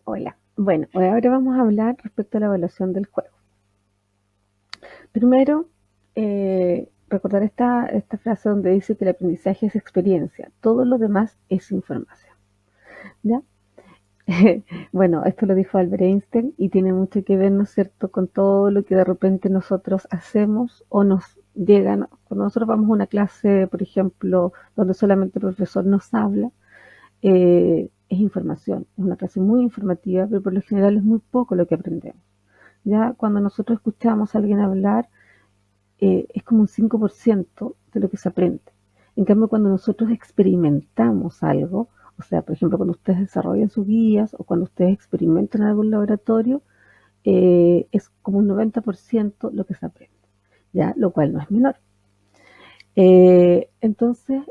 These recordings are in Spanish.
Hola. Bueno, ahora vamos a hablar respecto a la evaluación del juego. Primero, recordar esta frase donde dice que el aprendizaje es experiencia, todo lo demás es información. ¿Ya? Bueno, esto lo dijo Albert Einstein y tiene mucho que ver, ¿no es cierto?, con todo lo que de repente nosotros hacemos o nos llegan. Cuando nosotros vamos a una clase, por ejemplo, donde solamente el profesor nos habla, es información, es una clase muy informativa, pero por lo general es muy poco lo que aprendemos. Ya cuando nosotros escuchamos a alguien hablar, es como un 5% de lo que se aprende. En cambio, cuando nosotros experimentamos algo, o sea, por ejemplo, cuando ustedes desarrollan sus guías o cuando ustedes experimentan en algún laboratorio, es como un 90% lo que se aprende, ya, lo cual no es menor. Entonces,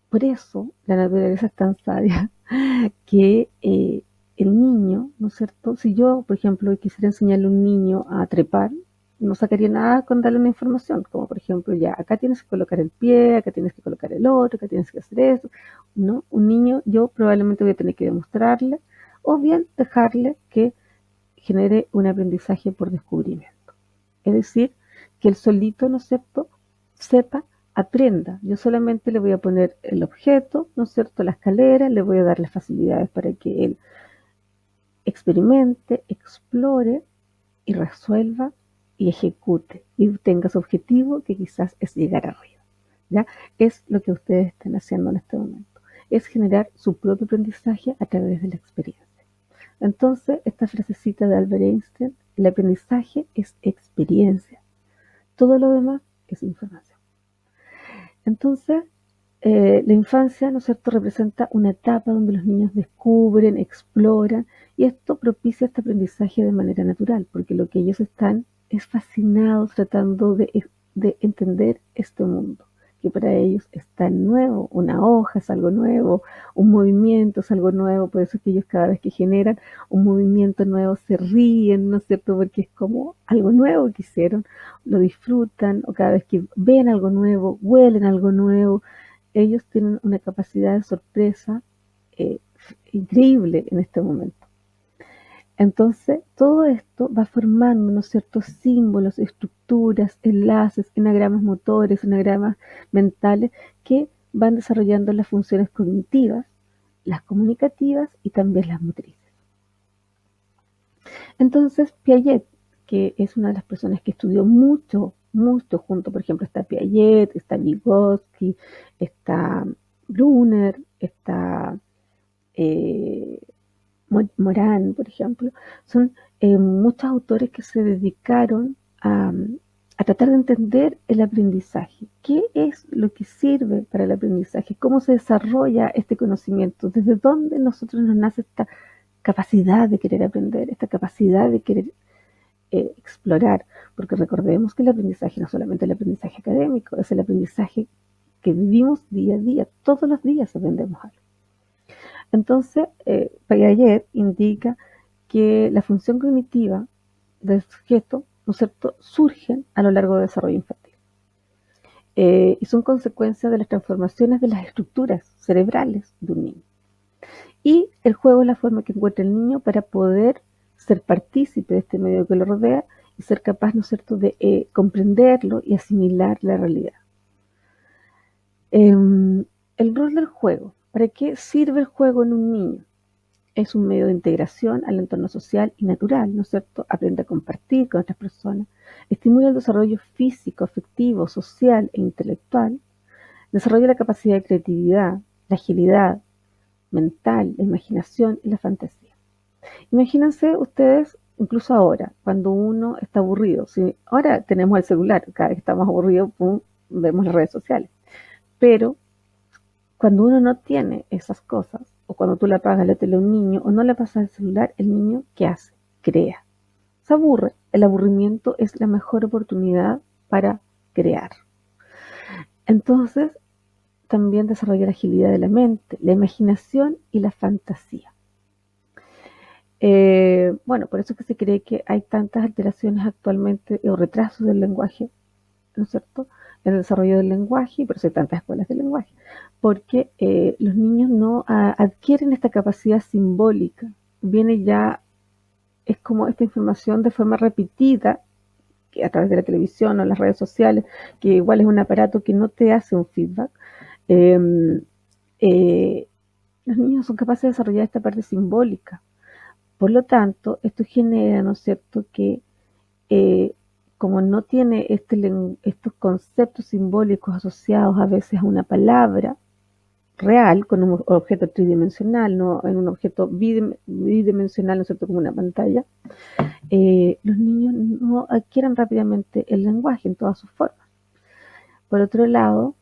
por eso la naturaleza es tan sabia que el niño, ¿no es cierto? Si yo, por ejemplo, quisiera enseñarle a un niño a trepar, no sacaría nada con darle una información, como por ejemplo, ya, acá tienes que colocar el pie, acá tienes que colocar el otro, acá tienes que hacer eso, ¿no? Un niño, yo probablemente voy a tener que demostrarle, o bien dejarle que genere un aprendizaje por descubrimiento. Es decir, que él solito, ¿no es cierto?, sepa, aprenda. Yo solamente le voy a poner el objeto, ¿no es cierto?, la escalera, le voy a dar las facilidades para que él experimente, explore y resuelva y ejecute y tenga su objetivo, que quizás es llegar arriba. ¿Ya? Es lo que ustedes están haciendo en este momento. Es generar su propio aprendizaje a través de la experiencia. Entonces, esta frasecita de Albert Einstein, el aprendizaje es experiencia. Todo lo demás es información. Entonces, la infancia, ¿no es cierto?, representa una etapa donde los niños descubren, exploran, y esto propicia este aprendizaje de manera natural, porque lo que ellos están es fascinados tratando de entender este mundo, que para ellos es tan nuevo. Una hoja es algo nuevo, un movimiento es algo nuevo, por eso es que ellos cada vez que generan un movimiento nuevo se ríen, ¿no es cierto?, porque es como algo nuevo que hicieron, lo disfrutan, o cada vez que ven algo nuevo, huelen algo nuevo, ellos tienen una capacidad de sorpresa eh, increíble en este momento. Entonces, todo esto va formando, ¿no?, ciertos símbolos, estructuras, enlaces, enagramas motores, enagramas mentales, que van desarrollando las funciones cognitivas, las comunicativas y también las motrices. Entonces, Piaget, que es una de las personas que estudió mucho, mucho junto, por ejemplo, está Piaget, está Vygotsky, está Brunner, está eh, Morán, por ejemplo, son muchos autores que se dedicaron a tratar de entender el aprendizaje. ¿Qué es lo que sirve para el aprendizaje? ¿Cómo se desarrolla este conocimiento? ¿Desde dónde nosotros nos nace esta capacidad de querer aprender, esta capacidad de querer explorar? Porque recordemos que el aprendizaje no es solamente el aprendizaje académico, es el aprendizaje que vivimos día a día. Todos los días aprendemos algo. Entonces, Piaget indica que la función cognitiva del sujeto, ¿no es cierto?, surgen a lo largo del desarrollo infantil. Y son consecuencias de las transformaciones de las estructuras cerebrales de un niño. Y el juego es la forma que encuentra el niño para poder ser partícipe de este medio que lo rodea y ser capaz, ¿no es cierto?, de comprenderlo y asimilar la realidad. El rol del juego. ¿Para qué sirve el juego en un niño? Es un medio de integración al entorno social y natural, ¿no es cierto? Aprende a compartir con otras personas, estimula el desarrollo físico, afectivo, social e intelectual, desarrolla la capacidad de creatividad, la agilidad mental, la imaginación y la fantasía. Imagínense ustedes, incluso ahora, cuando uno está aburrido, si ahora tenemos el celular, cada vez que estamos aburridos, pum, vemos las redes sociales, pero cuando uno no tiene esas cosas, o cuando tú le apagas la tele a un niño o no le pasas el celular, el niño, ¿qué hace? Crea. Se aburre. El aburrimiento es la mejor oportunidad para crear. Entonces, también desarrolla la agilidad de la mente, la imaginación y la fantasía. Bueno, por eso es que se cree que hay tantas alteraciones actualmente o retrasos del lenguaje, ¿no es cierto?, en el desarrollo del lenguaje, y por eso hay tantas escuelas de lenguaje, porque los niños no adquieren esta capacidad simbólica, viene ya, es como esta información de forma repetida, que a través de la televisión o las redes sociales, que igual es un aparato que no te hace un feedback. Eh, eh, los niños son capaces de desarrollar esta parte simbólica. Por lo tanto, esto genera, ¿no es cierto?, que eh, como no tiene estos conceptos simbólicos asociados a veces a una palabra real, con un objeto tridimensional, no en un objeto bidimensional, ¿no es cierto?, como una pantalla, los niños no adquieren rápidamente el lenguaje en todas sus formas. Por otro lado,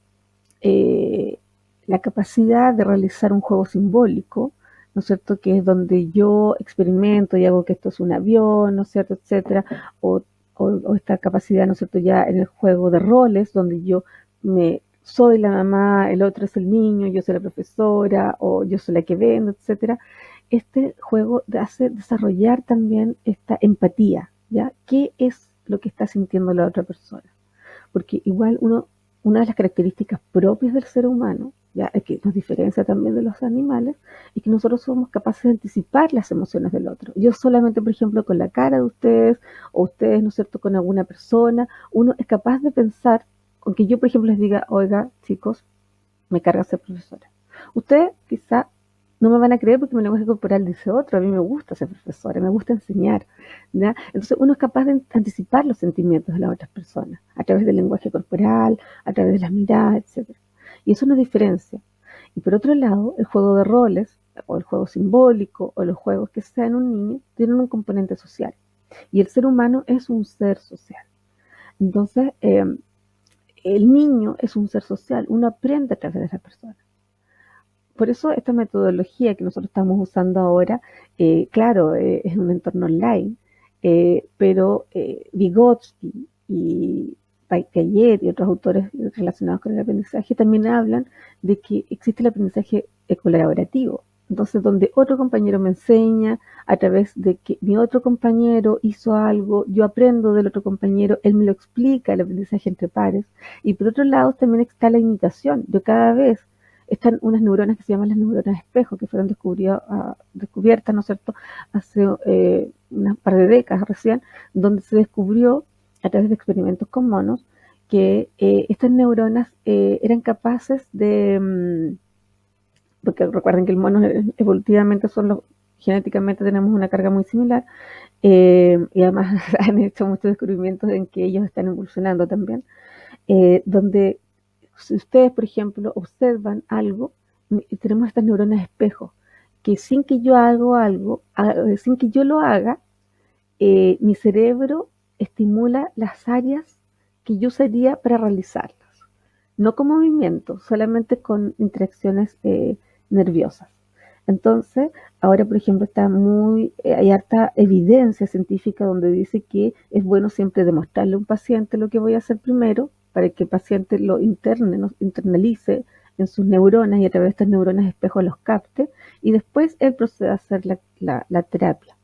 eh, la capacidad de realizar un juego simbólico, ¿no es cierto?, que es donde yo experimento y hago que esto es un avión, ¿no es cierto?, etcétera, o esta capacidad, ¿no es cierto?, ya en el juego de roles, donde yo soy la mamá, el otro es el niño, yo soy la profesora, o yo soy la que vendo, etcétera. Este juego hace desarrollar también esta empatía, ¿ya? ¿Qué es lo que está sintiendo la otra persona? Porque igual una de las características propias del ser humano, ya que nos diferencia también de los animales, es que nosotros somos capaces de anticipar las emociones del otro. Yo solamente, por ejemplo, con la cara de ustedes, o ustedes, ¿no es cierto?, con alguna persona, uno es capaz de pensar, aunque yo, por ejemplo, les diga, oiga, chicos, me carga ser profesora. Ustedes quizá no me van a creer porque mi lenguaje corporal dice otro, a mí me gusta ser profesora, me gusta enseñar, ¿ya? Entonces uno es capaz de anticipar los sentimientos de las otras personas a través del lenguaje corporal, a través de las miradas, etcétera. Y eso nos diferencia. Y por otro lado, el juego de roles, o el juego simbólico, o los juegos que sean un niño, tienen un componente social. Y el ser humano es un ser social. Entonces, el niño es un ser social, uno aprende a través de esa persona. Por eso esta metodología que nosotros estamos usando ahora, claro, es un entorno online, pero Vygotsky y Piaget y otros autores relacionados con el aprendizaje también hablan de que existe el aprendizaje colaborativo. Entonces, donde otro compañero me enseña a través de que mi otro compañero hizo algo, yo aprendo del otro compañero, él me lo explica, el aprendizaje entre pares. Y por otro lado, también está la imitación. Yo cada vez están unas neuronas que se llaman las neuronas espejo, que fueron descubiertas, ¿no es cierto?, hace unas par de décadas recién, donde se descubrió a través de experimentos con monos que estas neuronas eran capaces de, porque recuerden que el mono evolutivamente genéticamente tenemos una carga muy similar, y además han hecho muchos descubrimientos en que ellos están evolucionando también, donde si ustedes, por ejemplo, observan algo, tenemos estas neuronas espejo, que sin que yo sin que yo lo haga, mi cerebro estimula las áreas que yo usaría para realizarlas. No con movimiento, solamente con interacciones nerviosas. Entonces, ahora, por ejemplo, hay harta evidencia científica donde dice que es bueno siempre demostrarle a un paciente lo que voy a hacer primero para que el paciente lo internalice en sus neuronas y a través de estas neuronas espejo los capte y después él procede a hacer la terapia.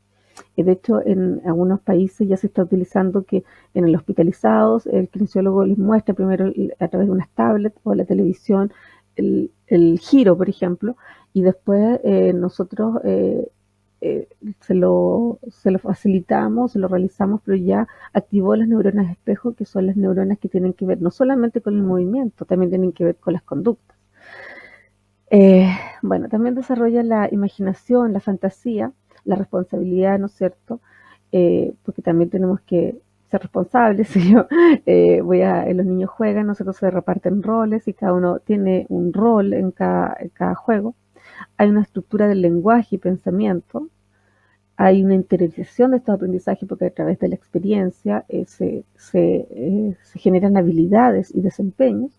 De hecho, en algunos países ya se está utilizando que en los hospitalizados el kinesiólogo les muestra primero a través de unas tablets o la televisión el giro, por ejemplo, y después nosotros eh, se lo facilitamos, se lo realizamos, pero ya activó las neuronas espejo, que son las neuronas que tienen que ver no solamente con el movimiento, también tienen que ver con las conductas. Eh, bueno, también desarrolla la imaginación, la fantasía, la responsabilidad, ¿no es cierto? Porque también tenemos que ser responsables. Si yo los niños juegan, nosotros se reparten roles y cada uno tiene un rol en cada juego. Hay una estructura del lenguaje y pensamiento. Hay una interiorización de estos aprendizajes porque a través de la experiencia se generan habilidades y desempeños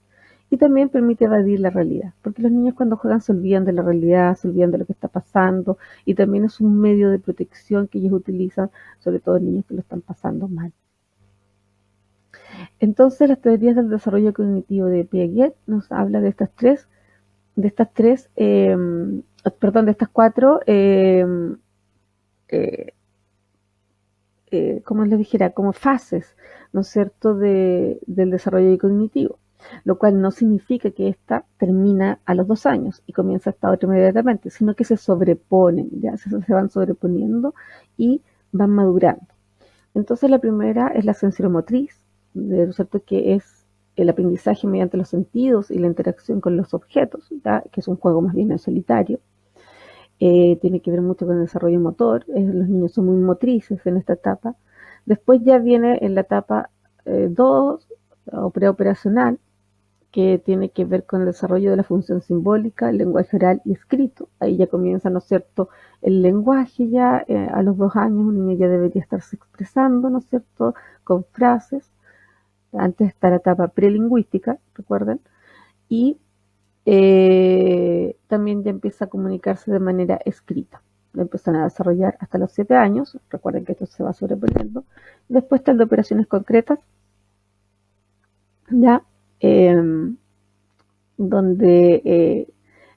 y también permite evadir la realidad, porque los niños cuando juegan se olvidan de la realidad, se olvidan de lo que está pasando y también es un medio de protección que ellos utilizan, sobre todo niños que lo están pasando mal. Entonces, las teorías del desarrollo cognitivo de Piaget nos habla de estas cuatro, eh, como les dijera, como fases, ¿no es cierto?, del desarrollo cognitivo. lo cual no significa que esta termina a los 2 años y comienza esta otra inmediatamente, sino que se sobreponen, ya se van sobreponiendo y van madurando. Entonces la primera es la sensoromotriz, ¿no es cierto? Que es el aprendizaje mediante los sentidos y la interacción con los objetos, ¿ya? Que es un juego más bien en solitario. Tiene que ver mucho con el desarrollo motor, los niños son muy motrices en esta etapa. Después ya viene en la etapa 2 o preoperacional, que tiene que ver con el desarrollo de la función simbólica, el lenguaje oral y escrito. Ahí ya comienza, ¿no es cierto?, el lenguaje ya, a los 2 años un niño ya debería estarse expresando, ¿no es cierto?, con frases. Antes está la etapa prelingüística, recuerden, y también ya empieza a comunicarse de manera escrita. Lo empiezan a desarrollar hasta los 7 años, recuerden que esto se va sobreponiendo. Después está el de operaciones concretas, ya, donde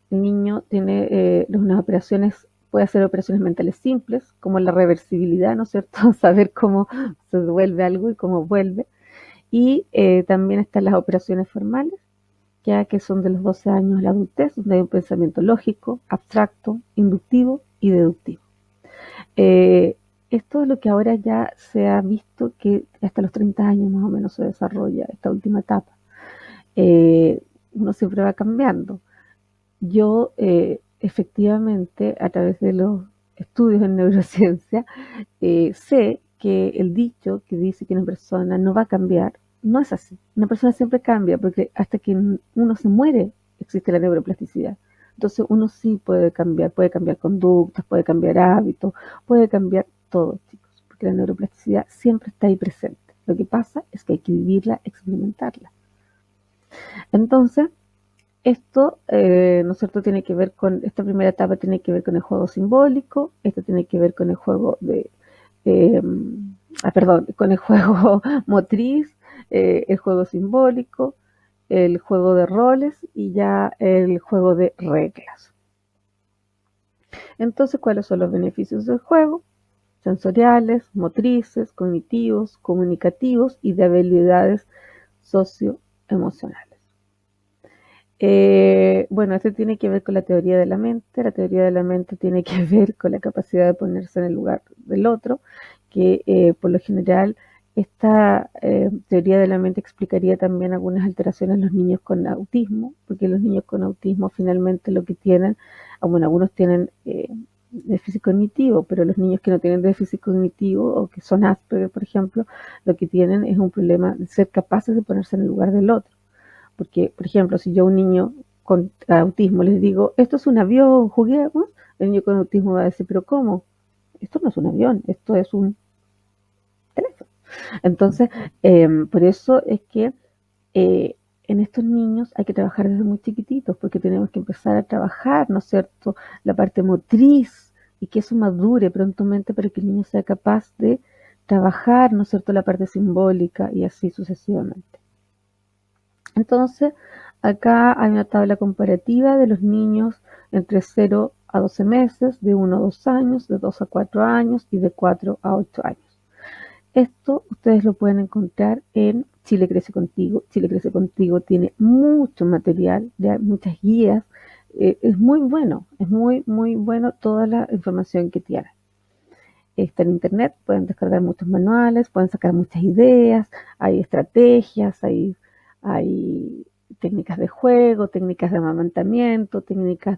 el niño tiene unas operaciones, puede hacer operaciones mentales simples, como la reversibilidad, ¿no es cierto? Saber cómo se devuelve algo y cómo vuelve. Y también están las operaciones formales, ya que son de los 12 años a la adultez, donde hay un pensamiento lógico, abstracto, inductivo y deductivo. Esto es lo que ahora ya se ha visto que hasta los 30 años más o menos se desarrolla esta última etapa. Uno siempre va cambiando. Yo efectivamente, a través de los estudios en neurociencia, sé que el dicho que dice que una persona no va a cambiar, no es así. Una persona siempre cambia, porque hasta que uno se muere existe la neuroplasticidad. Entonces uno sí puede cambiar conductas, puede cambiar hábitos, puede cambiar todo, chicos, porque la neuroplasticidad siempre está ahí presente. Lo que pasa es que hay que vivirla, experimentarla. Entonces, esto, ¿no es cierto?, tiene que ver con, esta primera etapa tiene que ver con el juego simbólico, esto tiene que ver con el juego eh, con el juego motriz, el juego simbólico, el juego de roles y ya el juego de reglas. Entonces, ¿cuáles son los beneficios del juego? Sensoriales, motrices, cognitivos, comunicativos y de habilidades socioemocionales. Bueno, este tiene que ver con la teoría de la mente. La teoría de la mente tiene que ver con la capacidad de ponerse en el lugar del otro, que por lo general esta teoría de la mente explicaría también algunas alteraciones en los niños con autismo, porque los niños con autismo finalmente lo que tienen, bueno, algunos tienen déficit cognitivo, pero los niños que no tienen déficit cognitivo o que son Asperger, por ejemplo, lo que tienen es un problema de ser capaces de ponerse en el lugar del otro. Porque, por ejemplo, si yo a un niño con autismo les digo, esto es un avión, juguemos, el niño con autismo va a decir, pero ¿cómo? Esto no es un avión, esto es un teléfono. Entonces, por eso es que en estos niños hay que trabajar desde muy chiquititos, porque tenemos que empezar a trabajar, ¿no es cierto?, la parte motriz y que eso madure prontamente para que el niño sea capaz de trabajar, ¿no es cierto?, la parte simbólica y así sucesivamente. Entonces, acá hay una tabla comparativa de los niños entre 0 a 12 meses, de 1 a 2 años, de 2 a 4 años y de 4 a 8 años. Esto ustedes lo pueden encontrar en Chile Crece Contigo. Chile Crece Contigo tiene mucho material, muchas guías. Es muy bueno, es muy, muy bueno toda la información que tiene. Está en internet, pueden descargar muchos manuales, pueden sacar muchas ideas, hay estrategias, hay técnicas de juego, técnicas de amamantamiento, técnicas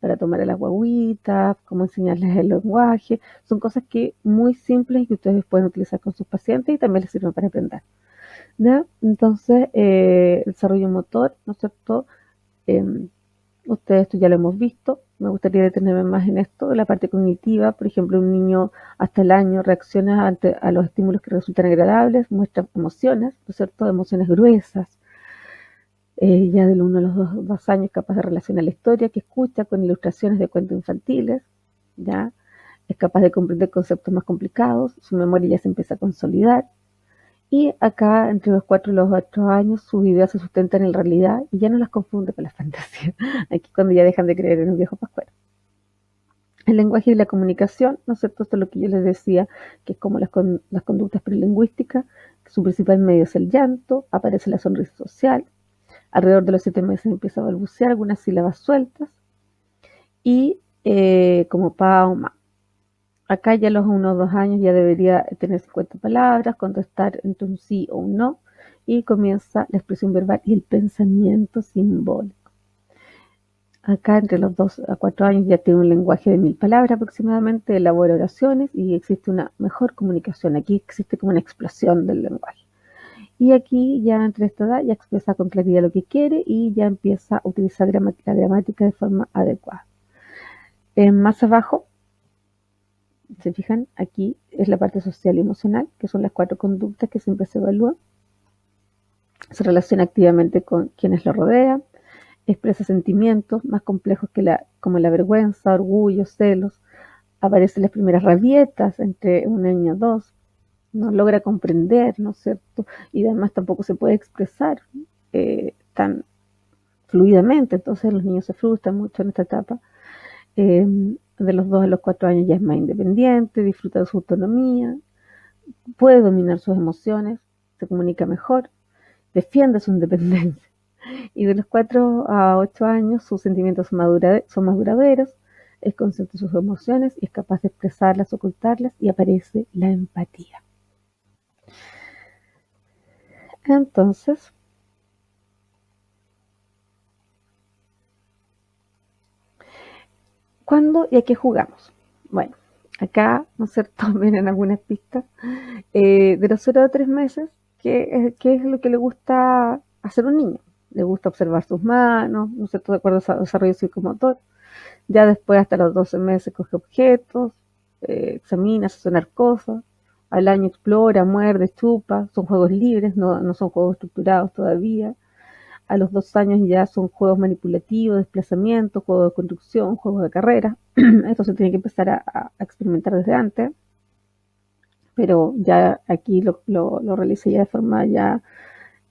para tomar a las guaguitas, cómo enseñarles el lenguaje. Son cosas que muy simples y que ustedes pueden utilizar con sus pacientes y también les sirven para aprender, ¿ya? Entonces, el desarrollo motor, ¿no es cierto? Ustedes esto ya lo hemos visto, me gustaría detenerme más en esto, la parte cognitiva. Por ejemplo, un niño hasta el año reacciona a los estímulos que resultan agradables, muestra emociones, ¿no es cierto?, emociones gruesas. Ya del 1 a los 2 años capaz de relacionar la historia que escucha con ilustraciones de cuentos infantiles, ya es capaz de comprender conceptos más complicados, su memoria ya se empieza a consolidar. Y acá, entre los 4 y los 8 años, sus ideas se sustentan en realidad y ya no las confunde con la fantasía. Aquí cuando ya dejan de creer en un viejo pascuero. El lenguaje y la comunicación, ¿no es cierto? Esto es lo que yo les decía, que es como las conductas prelingüísticas, que su principal medio es el llanto, aparece la sonrisa social. Alrededor de los 7 meses empieza a balbucear algunas sílabas sueltas y como pa o ma. Acá ya a los 1 o 2 años ya debería tener 50 palabras, contestar entre un sí o un no, y comienza la expresión verbal y el pensamiento simbólico. Acá entre los 2 a 4 años ya tiene un lenguaje de 1000 palabras aproximadamente, elabora oraciones y existe una mejor comunicación. Aquí existe como una explosión del lenguaje. Y aquí ya entre esta edad ya expresa con claridad lo que quiere y ya empieza a utilizar la gramática de forma adecuada. Más abajo, se fijan, aquí es la parte social y emocional, que son las 4 conductas que siempre se evalúan. Se relaciona activamente con quienes lo rodean, expresa sentimientos más complejos como la vergüenza, orgullo, celos. Aparecen las primeras rabietas entre 1 año y 2. No logra comprender, ¿no es cierto? Y además tampoco se puede expresar tan fluidamente. Entonces los niños se frustran mucho en esta etapa. De los 2 a los 4 años ya es más independiente, disfruta de su autonomía, puede dominar sus emociones, se comunica mejor, defiende su independencia. Y de los 4 a 8 años sus sentimientos son más duraderos, es consciente de sus emociones y es capaz de expresarlas, ocultarlas y aparece la empatía. Entonces, ¿cuándo y a qué jugamos? Bueno, acá, ¿no es cierto?, vienen algunas pistas. De los 0 a 3 meses, ¿qué es lo que le gusta hacer a un niño? Le gusta observar sus manos, ¿no es cierto?, de acuerdo al desarrollo psicomotor. Ya después, hasta los 12 meses, coge objetos, examina, hace sonar cosas. Al año explora, muerde, chupa. Son juegos libres, no son juegos estructurados todavía. A los 2 años ya son juegos manipulativos, desplazamiento, juegos de conducción, juegos de carrera. Esto se tiene que empezar a experimentar desde antes, pero ya aquí lo realiza ya de forma ya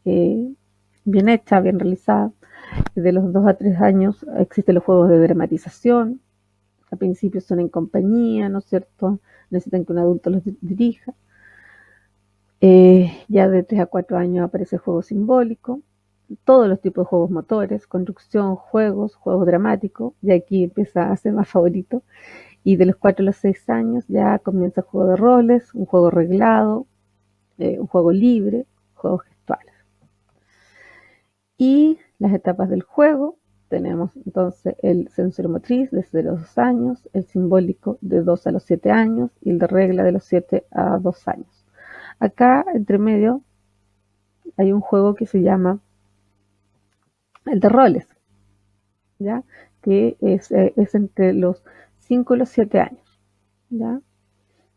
bien hecha, bien realizada. De los 2 a 3 años existen los juegos de dramatización. Al principio son en compañía, ¿no es cierto? Necesitan que un adulto los dirija. Ya de 3 a 4 años aparece el juego simbólico, todos los tipos de juegos motores, construcción, juegos dramáticos, y aquí empieza a ser más favorito. Y de los 4 a los 6 años ya comienza el juego de roles, un juego reglado, un juego libre, juegos gestuales. Y las etapas del juego, tenemos entonces el sensoromotriz de 0 a 2 años, el simbólico de 2 a los 7 años y el de regla de los 7 a 2 años. Acá, entre medio, hay un juego que se llama el de roles, ¿ya? Que es entre los 5 y los 7 años, ¿ya?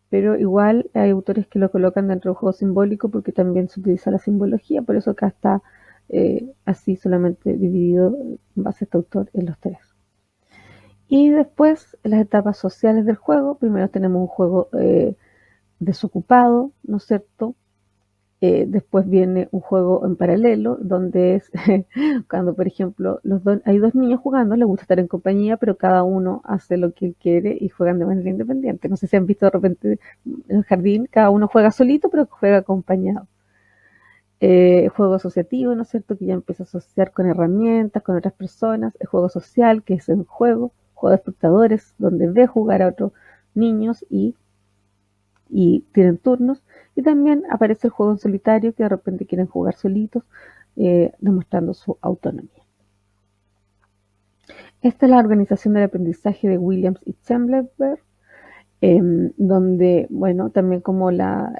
Pero igual hay autores que lo colocan dentro del juego simbólico porque también se utiliza la simbología, por eso acá está así solamente dividido en base a este autor en los 3. Y después, las etapas sociales del juego, primero tenemos un juego desocupado, ¿no es cierto? Después viene un juego en paralelo, donde es cuando, por ejemplo, hay 2 niños jugando, les gusta estar en compañía, pero cada uno hace lo que él quiere y juegan de manera independiente. No sé si han visto de repente en el jardín, cada uno juega solito, pero juega acompañado. Juego asociativo, ¿no es cierto?, que ya empieza a asociar con herramientas, con otras personas. El juego social, que es el juego de espectadores, donde ve jugar a otros niños y tienen turnos. Y también aparece el juego en solitario, que de repente quieren jugar solitos, demostrando su autonomía. Esta es la organización del aprendizaje de Williams y Chamberlain, donde, bueno, también como la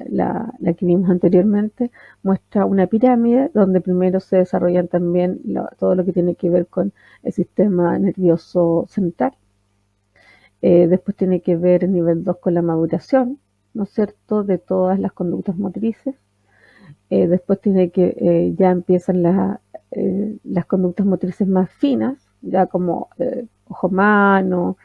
que vimos anteriormente, muestra una pirámide donde primero se desarrollan también todo lo que tiene que ver con el sistema nervioso central. Después tiene que ver el nivel 2 con la maduración, ¿no es cierto?, de todas las conductas motrices. Después tiene que, ya empiezan las conductas motrices más finas, ya como ojo-mano,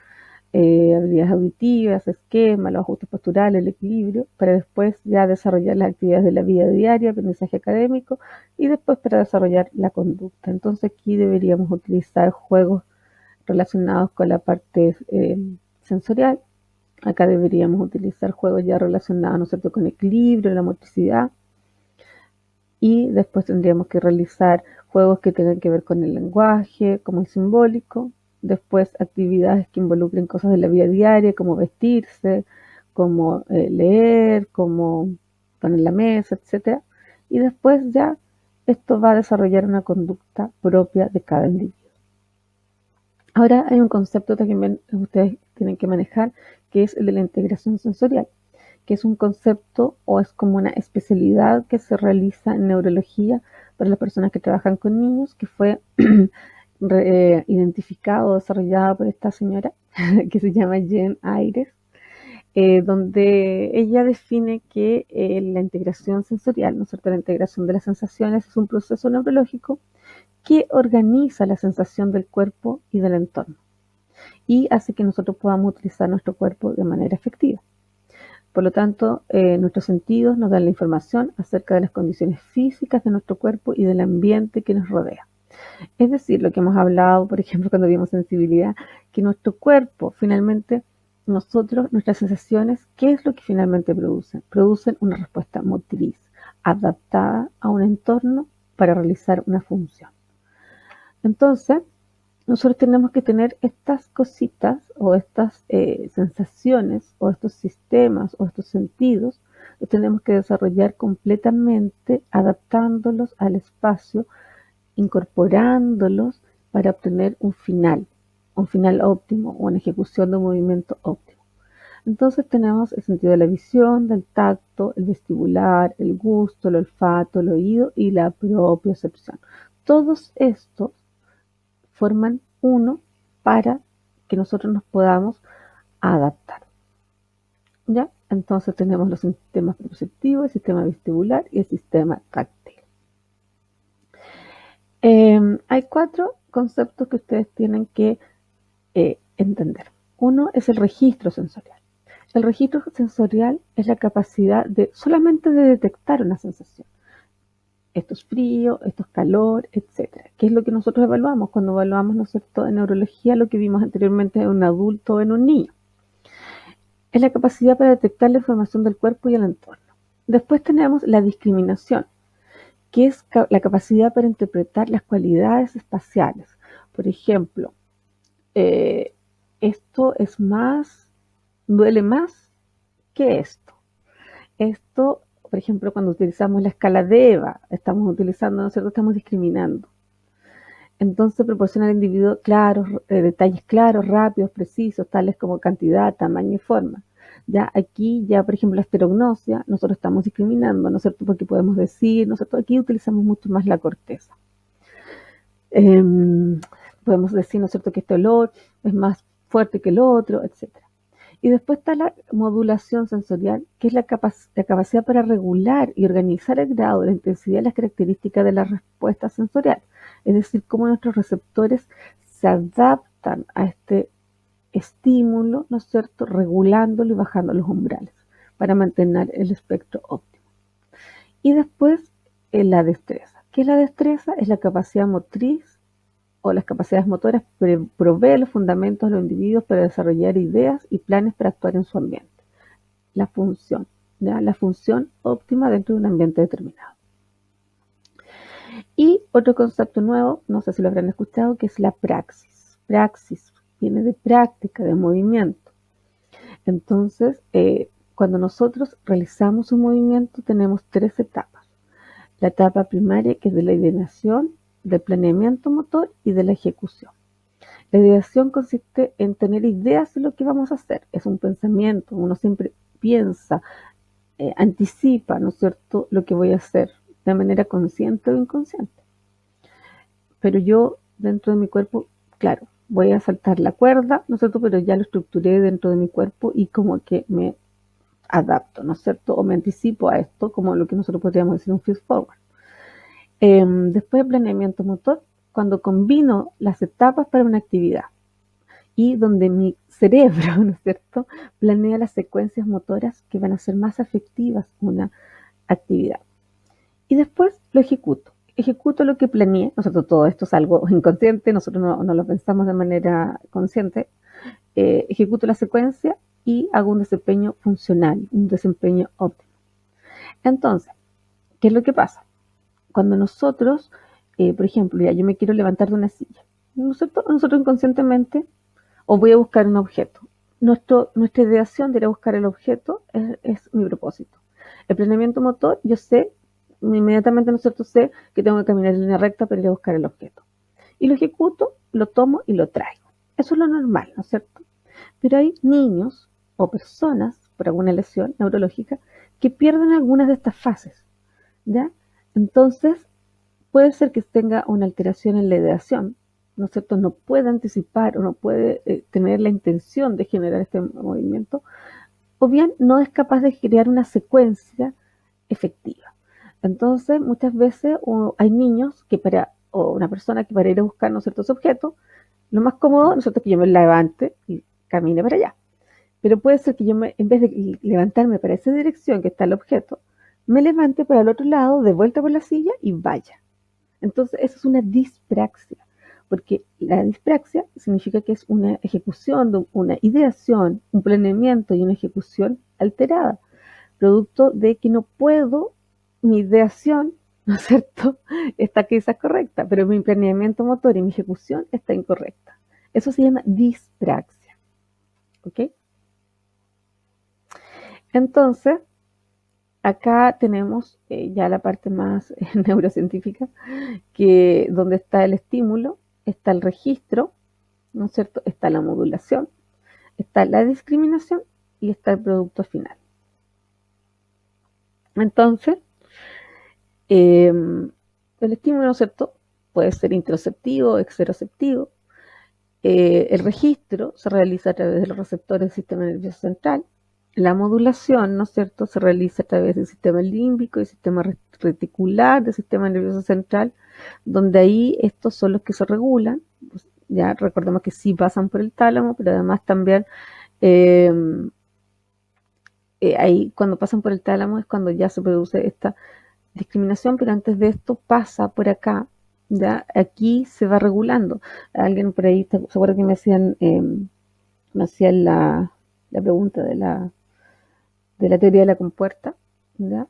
habilidades auditivas, esquema, los ajustes posturales, el equilibrio, para después ya desarrollar las actividades de la vida diaria, aprendizaje académico, y después para desarrollar la conducta. Entonces aquí deberíamos utilizar juegos relacionados con la parte sensorial. Acá deberíamos utilizar juegos ya relacionados, ¿no es cierto?, con equilibrio, la motricidad. Y después tendríamos que realizar juegos que tengan que ver con el lenguaje, como el simbólico. Después actividades que involucren cosas de la vida diaria, como vestirse, como leer, como poner la mesa, etcétera. Y después ya esto va a desarrollar una conducta propia de cada individuo. Ahora hay un concepto que también ustedes tienen que manejar, que es el de la integración sensorial, que es un concepto o es como una especialidad que se realiza en neurología para las personas que trabajan con niños, que fue identificado o desarrollado por esta señora que se llama Jen Ayres, donde ella define que la integración sensorial, ¿no es cierto? La integración de las sensaciones es un proceso neurológico que organiza la sensación del cuerpo y del entorno y hace que nosotros podamos utilizar nuestro cuerpo de manera efectiva. Por lo tanto, nuestros sentidos nos dan la información acerca de las condiciones físicas de nuestro cuerpo y del ambiente que nos rodea. Es decir, lo que hemos hablado, por ejemplo, cuando vimos sensibilidad, que nuestro cuerpo, finalmente, nosotros, nuestras sensaciones, ¿qué es lo que finalmente producen? Producen una respuesta motriz, adaptada a un entorno para realizar una función. Entonces, nosotros tenemos que tener estas cositas o estas sensaciones o estos sistemas o estos sentidos, los tenemos que desarrollar completamente adaptándolos al espacio, incorporándolos para obtener un final óptimo o una ejecución de un movimiento óptimo. Entonces tenemos el sentido de la visión, del tacto, el vestibular, el gusto, el olfato, el oído y la propiocepción. Todos estos forman uno para que nosotros nos podamos adaptar. ¿Ya? Entonces tenemos los sistemas perceptivos, el sistema vestibular y el sistema táctil. Hay 4 conceptos que ustedes tienen que entender. Uno es el registro sensorial. El registro sensorial es la capacidad de solamente de detectar una sensación. Esto es frío, esto es calor, etcétera. ¿Qué es lo que nosotros evaluamos? Cuando evaluamos, ¿no es cierto?, en neurología, lo que vimos anteriormente en un adulto o en un niño. Es la capacidad para detectar la información del cuerpo y el entorno. Después tenemos la discriminación, que es la capacidad para interpretar las cualidades espaciales. Por ejemplo, esto es más, duele más que esto. Esto, por ejemplo, cuando utilizamos la escala de EVA, estamos utilizando, ¿no es cierto?, estamos discriminando. Entonces proporciona al individuo detalles claros, rápidos, precisos, tales como cantidad, tamaño y forma. Ya aquí, ya por ejemplo, la esterognosia, nosotros estamos discriminando, ¿no es cierto?, porque podemos decir, ¿no es cierto?, aquí utilizamos mucho más la corteza. Podemos decir, ¿no es cierto?, que este olor es más fuerte que el otro, etcétera. Y después está la modulación sensorial, que es la capacidad para regular y organizar el grado, la intensidad y las características de la respuesta sensorial. Es decir, cómo nuestros receptores se adaptan a este estímulo, ¿no es cierto?, regulándolo y bajando los umbrales para mantener el espectro óptimo. Y después la destreza. ¿Qué es la destreza? Es la capacidad motriz o las capacidades motoras provee los fundamentos a los individuos para desarrollar ideas y planes para actuar en su ambiente. La función, ¿ya? La función óptima dentro de un ambiente determinado. Y otro concepto nuevo, no sé si lo habrán escuchado, que es la praxis. Praxis viene de práctica, de movimiento. Entonces, cuando nosotros realizamos un movimiento, tenemos 3 etapas. La etapa primaria, que es de la ideación, del planeamiento motor y de la ejecución. La ideación consiste en tener ideas de lo que vamos a hacer. Es un pensamiento, uno siempre piensa, anticipa, ¿no es cierto?, lo que voy a hacer de manera consciente o inconsciente. Pero yo, dentro de mi cuerpo, claro, voy a saltar la cuerda, ¿no es cierto?, pero ya lo estructuré dentro de mi cuerpo y como que me adapto, ¿no es cierto?, o me anticipo a esto, como lo que nosotros podríamos decir un feed forward. Después, el planeamiento motor, cuando combino las etapas para una actividad y donde mi cerebro, ¿no es cierto?, planea las secuencias motoras que van a ser más efectivas una actividad. Y después lo ejecuto. Ejecuto lo que planeé. Nosotros todo esto es algo inconsciente, nosotros no lo pensamos de manera consciente. Ejecuto la secuencia y hago un desempeño funcional, un desempeño óptimo. Entonces, ¿qué es lo que pasa? cuando nosotros, por ejemplo, ya yo me quiero levantar de una silla, ¿no es cierto? Nosotros inconscientemente, o voy a buscar un objeto. Nuestra ideación de ir a buscar el objeto es mi propósito. El planeamiento motor, yo sé, inmediatamente, ¿no es cierto? Sé que tengo que caminar en línea recta para ir a buscar el objeto. Y lo ejecuto, lo tomo y lo traigo. Eso es lo normal, ¿no es cierto? Pero hay niños o personas, por alguna lesión neurológica, que pierden algunas de estas fases, ¿ya? Entonces, puede ser que tenga una alteración en la ideación, ¿no es cierto? No puede anticipar o no puede tener la intención de generar este movimiento, o bien no es capaz de crear una secuencia efectiva. Entonces, muchas veces hay niños que o una persona que para ir a buscar, ¿no es cierto?, ese objeto, lo más cómodo, ¿no es cierto?, es que yo me levante y camine para allá. Pero puede ser que en vez de levantarme para esa dirección que está el objeto, me levante para el otro lado, de vuelta por la silla y vaya. Entonces, eso es una dispraxia, porque la dispraxia significa que es una ejecución, una ideación, un planeamiento y una ejecución alterada, producto de que no puedo, mi ideación, ¿no es cierto?, está quizás correcta, pero mi planeamiento motor y mi ejecución está incorrecta. Eso se llama dispraxia, ¿ok? Entonces, acá tenemos ya la parte más neurocientífica, que donde está el estímulo, está el registro, ¿no es cierto? Está la modulación, está la discriminación y está el producto final. Entonces, el estímulo, ¿no es cierto?, puede ser interoceptivo, exteroceptivo. El registro se realiza a través de los receptores del sistema nervioso central. La modulación, ¿no es cierto?, se realiza a través del sistema límbico, del sistema reticular, del sistema nervioso central, donde ahí estos son los que se regulan. Pues ya recordemos que sí pasan por el tálamo, pero además también eh, ahí cuando pasan por el tálamo es cuando ya se produce esta discriminación, pero antes de esto pasa por acá, ya aquí se va regulando. Alguien por ahí, ¿se acuerda que me hacían la pregunta de la teoría de la compuerta? ¿Ya?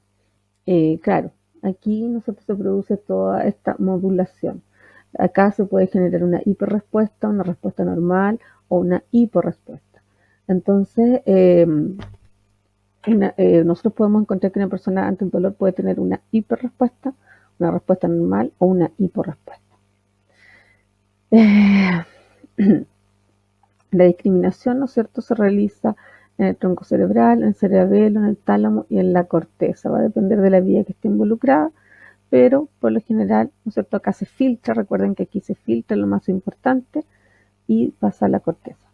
Claro, aquí nosotros se produce toda esta modulación. Acá se puede generar una hiperrespuesta, una respuesta normal o una hiporrespuesta. Entonces, nosotros podemos encontrar que una persona ante el dolor puede tener una hiperrespuesta, una respuesta normal o una hiporrespuesta. La discriminación, ¿no es cierto?, se realiza en el tronco cerebral, en el cerebelo, en el tálamo y en la corteza. Va a depender de la vía que esté involucrada, pero por lo general, ¿no es cierto?, acá se filtra, recuerden que aquí se filtra lo más importante y pasa a la corteza.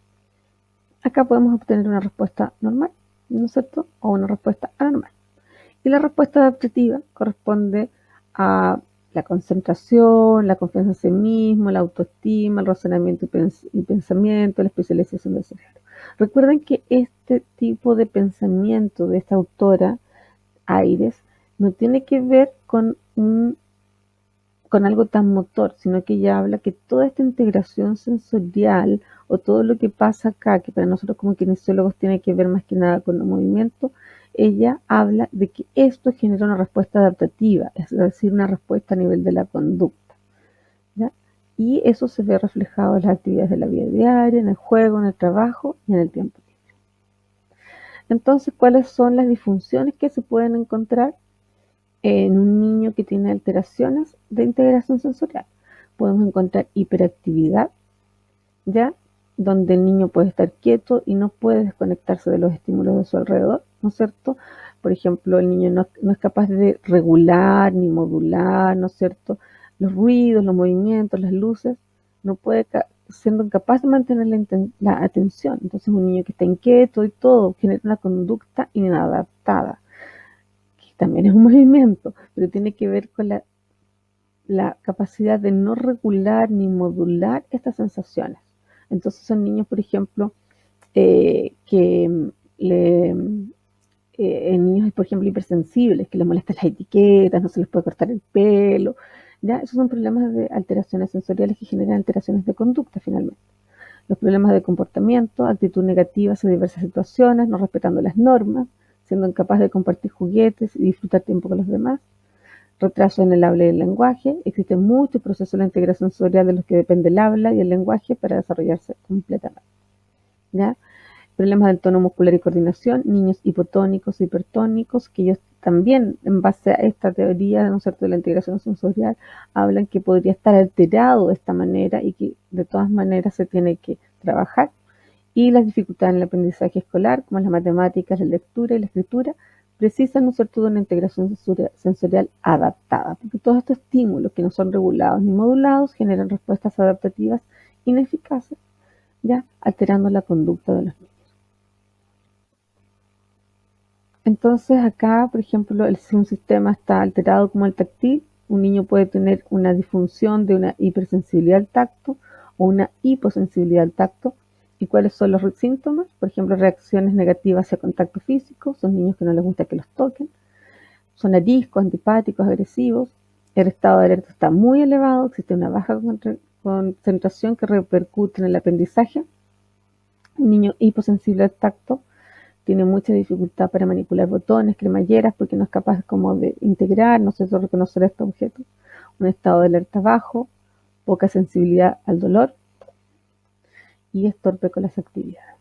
Acá podemos obtener una respuesta normal, ¿no es cierto?, o una respuesta anormal. Y la respuesta adaptativa corresponde a la concentración, la confianza en sí mismo, la autoestima, el razonamiento y pensamiento, la especialización del cerebro. Recuerden que este tipo de pensamiento de esta autora, Aires, no tiene que ver con algo tan motor, sino que ella habla que toda esta integración sensorial o todo lo que pasa acá, que para nosotros como kinesiólogos tiene que ver más que nada con el movimiento, ella habla de que esto genera una respuesta adaptativa, es decir, una respuesta a nivel de la conducta, ¿ya? Y eso se ve reflejado en las actividades de la vida diaria, en el juego, en el trabajo y en el tiempo libre. Entonces, ¿cuáles son las disfunciones que se pueden encontrar en un niño que tiene alteraciones de integración sensorial? Podemos encontrar hiperactividad, ¿ya?, donde el niño puede estar quieto y no puede desconectarse de los estímulos de su alrededor, ¿no es cierto? Por ejemplo, el niño no es capaz de regular ni modular, ¿no es cierto?, los ruidos, los movimientos, las luces, no puede, siendo incapaz de mantener la atención. Entonces, un niño que está inquieto y todo genera una conducta inadaptada, también es un movimiento, pero tiene que ver con la capacidad de no regular ni modular estas sensaciones. Entonces son niños, por ejemplo, que niños, por ejemplo, hipersensibles, que les molestan las etiquetas, no se les puede cortar el pelo, ¿ya? Esos son problemas de alteraciones sensoriales que generan alteraciones de conducta finalmente. Los problemas de comportamiento, actitud negativa hacia diversas situaciones, no respetando las normas, siendo incapaz de compartir juguetes y disfrutar tiempo con los demás. retraso en el habla y el lenguaje. Existen muchos procesos de la integración sensorial de los que depende el habla y el lenguaje para desarrollarse completamente. ¿Ya? Problemas del tono muscular y coordinación, niños hipotónicos, hipertónicos, que ellos también, en base a esta teoría, ¿no es cierto?, de la integración sensorial, hablan que podría estar alterado de esta manera y que de todas maneras se tiene que trabajar. Y las dificultades en el aprendizaje escolar, como las matemáticas, la lectura y la escritura, precisan, ¿no es cierto?, de una integración sensorial adaptada, porque todos estos estímulos que no son regulados ni modulados generan respuestas adaptativas ineficaces, ya alterando la conducta de los niños. Entonces acá, por ejemplo, si un sistema está alterado como el táctil, un niño puede tener una disfunción de una hipersensibilidad al tacto o una hiposensibilidad al tacto. ¿Y cuáles son los síntomas? Por ejemplo, reacciones negativas hacia contacto físico, son niños que no les gusta que los toquen, son ariscos, antipáticos, agresivos, el estado de alerta está muy elevado, existe una baja concentración que repercute en el aprendizaje. Un niño hiposensible al tacto tiene mucha dificultad para manipular botones, cremalleras, porque no es capaz como de integrar, no sé, de reconocer estos objetos. Un estado de alerta bajo, poca sensibilidad al dolor y es torpe con las actividades.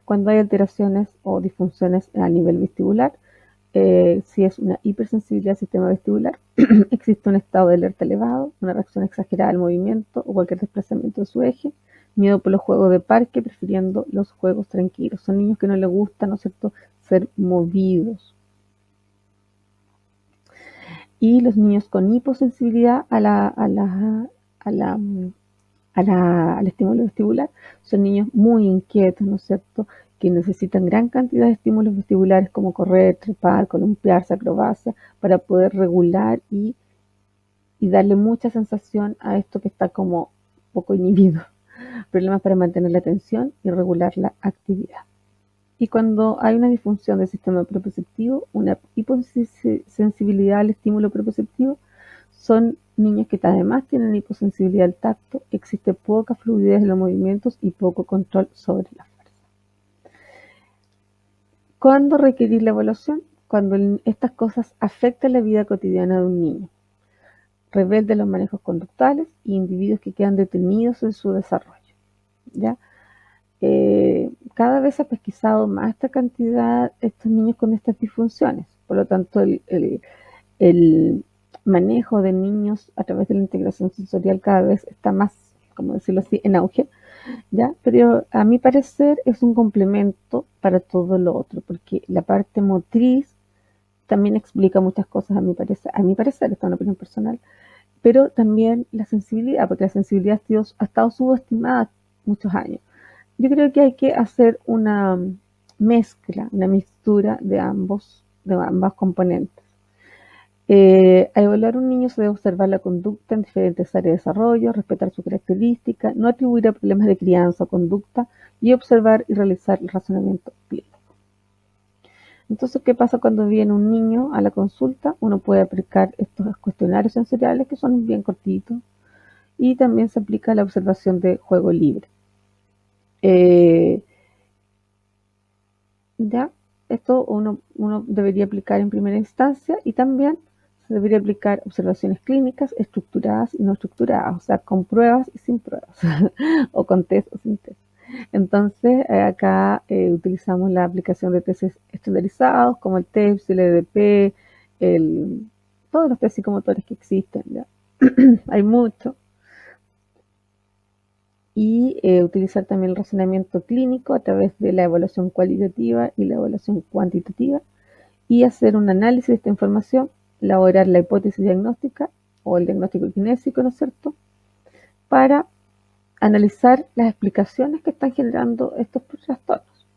Cuando hay alteraciones o disfunciones a nivel vestibular, si es una hipersensibilidad al sistema vestibular, existe un estado de alerta elevado, una reacción exagerada al movimiento o cualquier desplazamiento de su eje, miedo por los juegos de parque, prefiriendo los juegos tranquilos. Son niños que no les gusta, ¿no es cierto?, ser movidos. Y los niños con hiposensibilidad al estímulo vestibular son niños muy inquietos, ¿no es cierto?, que necesitan gran cantidad de estímulos vestibulares como correr, trepar, columpiarse, acrobacia, para poder regular y darle mucha sensación a esto que está como poco inhibido. Problemas para mantener la atención y regular la actividad. Y cuando hay una disfunción del sistema proprioceptivo, una hiposensibilidad al estímulo proprioceptivo, son niños que además tienen hiposensibilidad al tacto, existe poca fluidez en los movimientos y poco control sobre la fuerza. ¿Cuándo requerir la evaluación? Cuando estas cosas afectan la vida cotidiana de un niño. Rebelde los manejos conductuales y individuos que quedan detenidos en su desarrollo. ¿Ya? Cada vez se ha pesquisado más esta cantidad, estos niños con estas disfunciones. Por lo tanto, el manejo de niños a través de la integración sensorial cada vez está más, como decirlo así, en auge, ¿ya? Pero a mi parecer es un complemento para todo lo otro, porque la parte motriz también explica muchas cosas, a mi parecer, esta es una opinión personal, pero también la sensibilidad, porque la sensibilidad ha estado subestimada muchos años. Yo creo que hay que hacer una mezcla, una mixtura de ambas componentes. A evaluar un niño se debe observar la conducta en diferentes áreas de desarrollo, respetar su característica, no atribuir a problemas de crianza o conducta y observar y realizar el razonamiento clínico. Entonces, ¿qué pasa cuando viene un niño a la consulta? Uno puede aplicar estos cuestionarios sensoriales que son bien cortitos y también se aplica la observación de juego libre. Ya, esto uno debería aplicar en primera instancia y también se debería aplicar observaciones clínicas estructuradas y no estructuradas, o sea, con pruebas y sin pruebas, o con test o sin test. Entonces, acá utilizamos la aplicación de testes estandarizados como el TEPS, el EDP, todos los test psicomotores que existen, ¿ya? Hay muchos. Y utilizar también el razonamiento clínico a través de la evaluación cualitativa y la evaluación cuantitativa y hacer un análisis de esta información, elaborar la hipótesis diagnóstica o el diagnóstico kinésico, ¿no es cierto?, para analizar las explicaciones que están generando estos trastornos.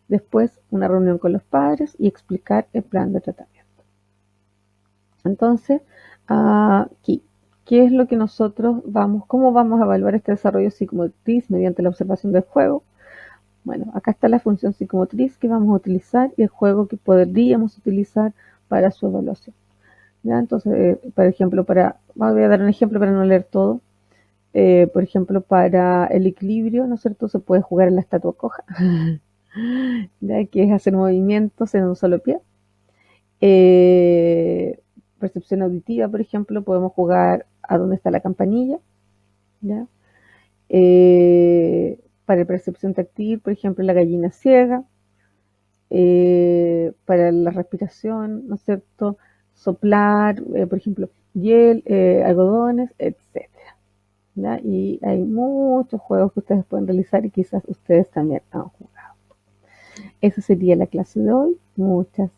Después, una reunión con los padres y explicar el plan de tratamiento. Entonces, aquí, ¿qué es lo que cómo vamos a evaluar este desarrollo psicomotriz mediante la observación del juego? Bueno, acá está la función psicomotriz que vamos a utilizar y el juego que podríamos utilizar para su evaluación. ¿Ya? Entonces, por ejemplo, voy a dar un ejemplo para no leer todo. Por ejemplo, para el equilibrio, ¿no es cierto?, se puede jugar en la estatua coja, ¿ya? Que es hacer movimientos en un solo pie. percepción auditiva, por ejemplo, podemos jugar a dónde está la campanilla, ¿ya? Para percepción táctil, por ejemplo, la gallina ciega. Para la respiración, ¿no es cierto? Soplar, por ejemplo, hiel, algodones, etcétera, ¿ya? Y hay muchos juegos que ustedes pueden realizar y quizás ustedes también han jugado. Esa sería la clase de hoy. Muchas